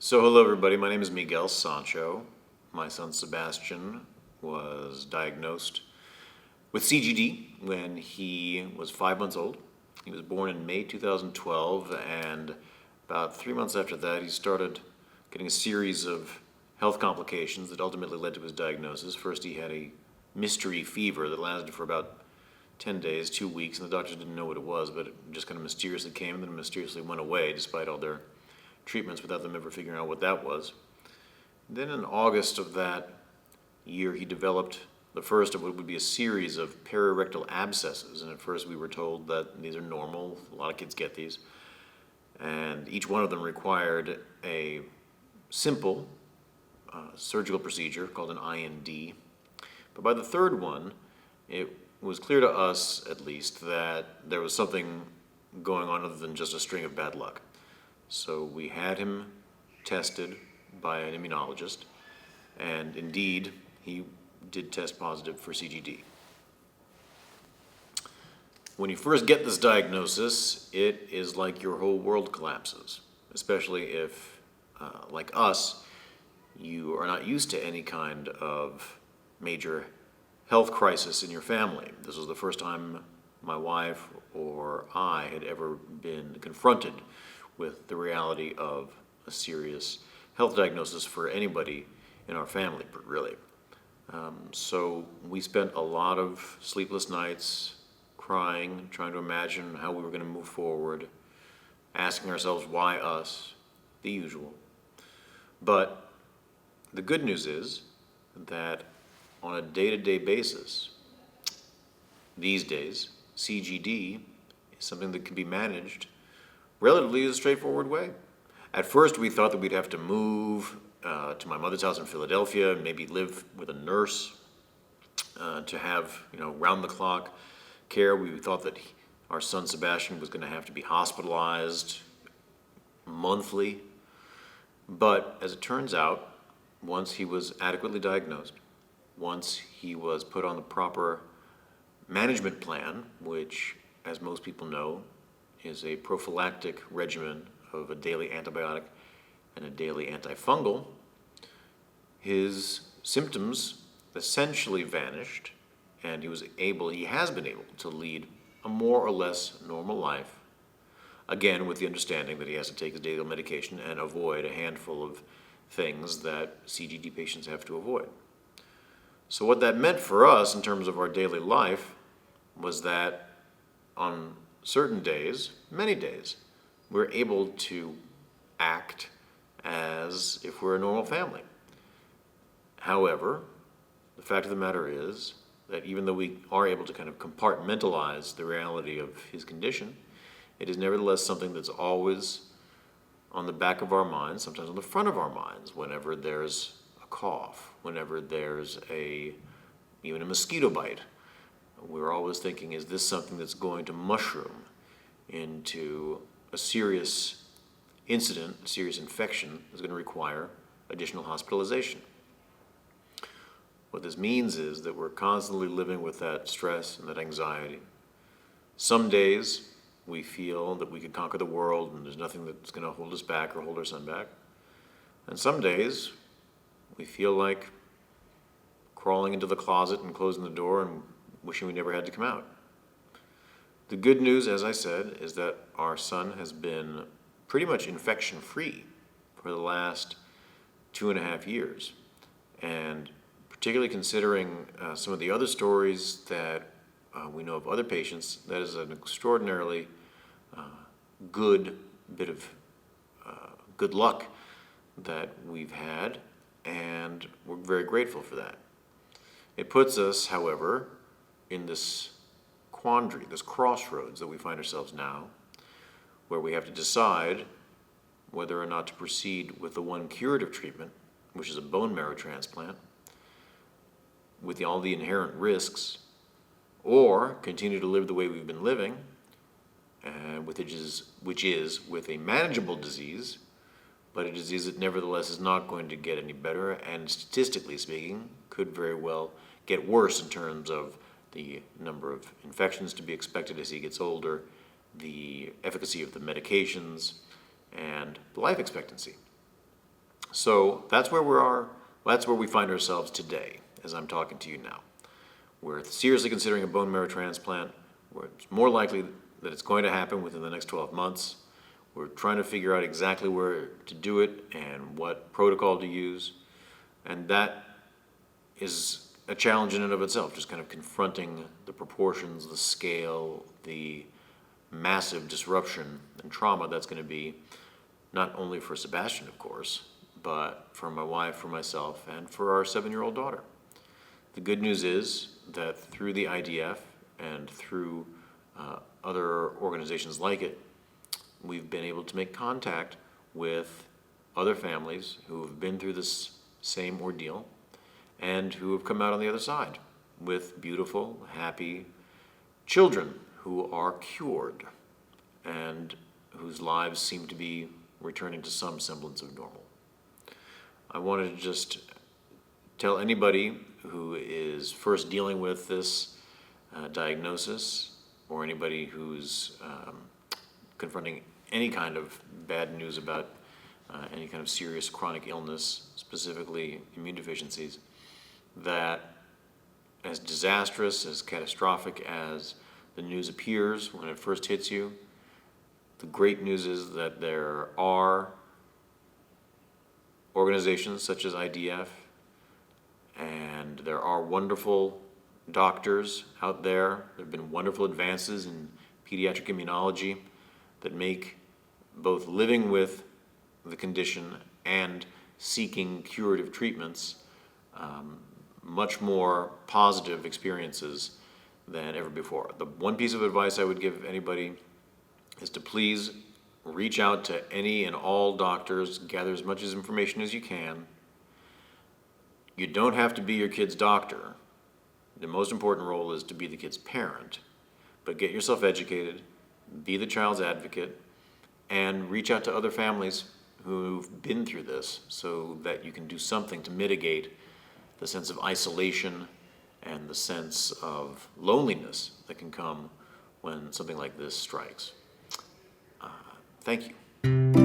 So hello everybody, my name is Miguel Sancho. My son Sebastian was diagnosed with CGD when he was 5 months old. He was born in May 2012, and about 3 months after that he started getting a series of health complications that ultimately led to his diagnosis. First he had a mystery fever that lasted for about 10 days, 2 weeks, and the doctors didn't know what it was, but it just kind of mysteriously came and then mysteriously went away despite all their treatments without them ever figuring out what that was. Then in August of that year, he developed the first of what would be a series of perirectal abscesses. And at first we were told that these are normal. A lot of kids get these. And each one of them required a simple surgical procedure called an IND. But by the third one, it was clear to us, at least, that there was something going on other than just a string of bad luck. So we had him tested by an immunologist, and indeed, he did test positive for CGD. When you first get this diagnosis, it is like your whole world collapses, especially if, like us, you are not used to any kind of major health crisis in your family. This was the first time my wife or I had ever been confronted with the reality of a serious health diagnosis for anybody in our family, really. So we spent a lot of sleepless nights crying, trying to imagine how we were going to move forward, asking ourselves why us, the usual. But the good news is that on a day-to-day basis, these days, CGD is something that can be managed relatively a straightforward way. At first, we thought that we'd have to move to my mother's house in Philadelphia and maybe live with a nurse to have, round-the-clock care. We thought that our son Sebastian was going to have to be hospitalized monthly. But as it turns out, once he was adequately diagnosed, once he was put on the proper management plan, which, as most people know, is a prophylactic regimen of a daily antibiotic and a daily antifungal, his symptoms essentially vanished, and he has been able to lead a more or less normal life, again with the understanding that he has to take his daily medication and avoid a handful of things that CGD patients have to avoid. So what that meant for us in terms of our daily life was that on certain days, many days, we're able to act as if we're a normal family. However, the fact of the matter is that even though we are able to kind of compartmentalize the reality of his condition, it is nevertheless something that's always on the back of our minds, sometimes on the front of our minds, whenever there's a cough, whenever there's even a mosquito bite. We're always thinking, is this something that's going to mushroom into a serious incident, a serious infection that's going to require additional hospitalization? What this means is that we're constantly living with that stress and that anxiety. Some days we feel that we could conquer the world and there's nothing that's going to hold us back or hold our son back. And some days we feel like crawling into the closet and closing the door and wishing we never had to come out. The good news, as I said, is that our son has been pretty much infection-free for the last 2.5 years. And particularly considering some of the other stories that we know of other patients, that is an extraordinarily good bit of good luck that we've had, and we're very grateful for that. It puts us, however, in this quandary, this crossroads that we find ourselves now, where we have to decide whether or not to proceed with the one curative treatment, which is a bone marrow transplant, with all the inherent risks, or continue to live the way we've been living, which is with a manageable disease, but a disease that nevertheless is not going to get any better, and statistically speaking, could very well get worse in terms of the number of infections to be expected as he gets older, the efficacy of the medications, and the life expectancy. So that's where we are. That's where we find ourselves today, as I'm talking to you now. We're seriously considering a bone marrow transplant. It's more likely that it's going to happen within the next 12 months. We're trying to figure out exactly where to do it and what protocol to use. And that is a challenge in and of itself, just kind of confronting the proportions, the scale, the massive disruption and trauma that's going to be, not only for Sebastian, of course, but for my wife, for myself, and for our 7-year-old daughter. The good news is that through the IDF and through other organizations like it, we've been able to make contact with other families who have been through this same ordeal and who have come out on the other side with beautiful, happy children who are cured and whose lives seem to be returning to some semblance of normal. I wanted to just tell anybody who is first dealing with this diagnosis, or anybody who's confronting any kind of bad news about any kind of serious chronic illness, specifically immune deficiencies, that as disastrous, as catastrophic as the news appears when it first hits you, the great news is that there are organizations such as IDF, and there are wonderful doctors out there. There have been wonderful advances in pediatric immunology that make both living with the condition and seeking curative treatments much more positive experiences than ever before. The one piece of advice I would give anybody is to please reach out to any and all doctors, gather as much information as you can. You don't have to be your kid's doctor. The most important role is to be the kid's parent. But get yourself educated, be the child's advocate, and reach out to other families who've been through this so that you can do something to mitigate the sense of isolation and the sense of loneliness that can come when something like this strikes. Thank you.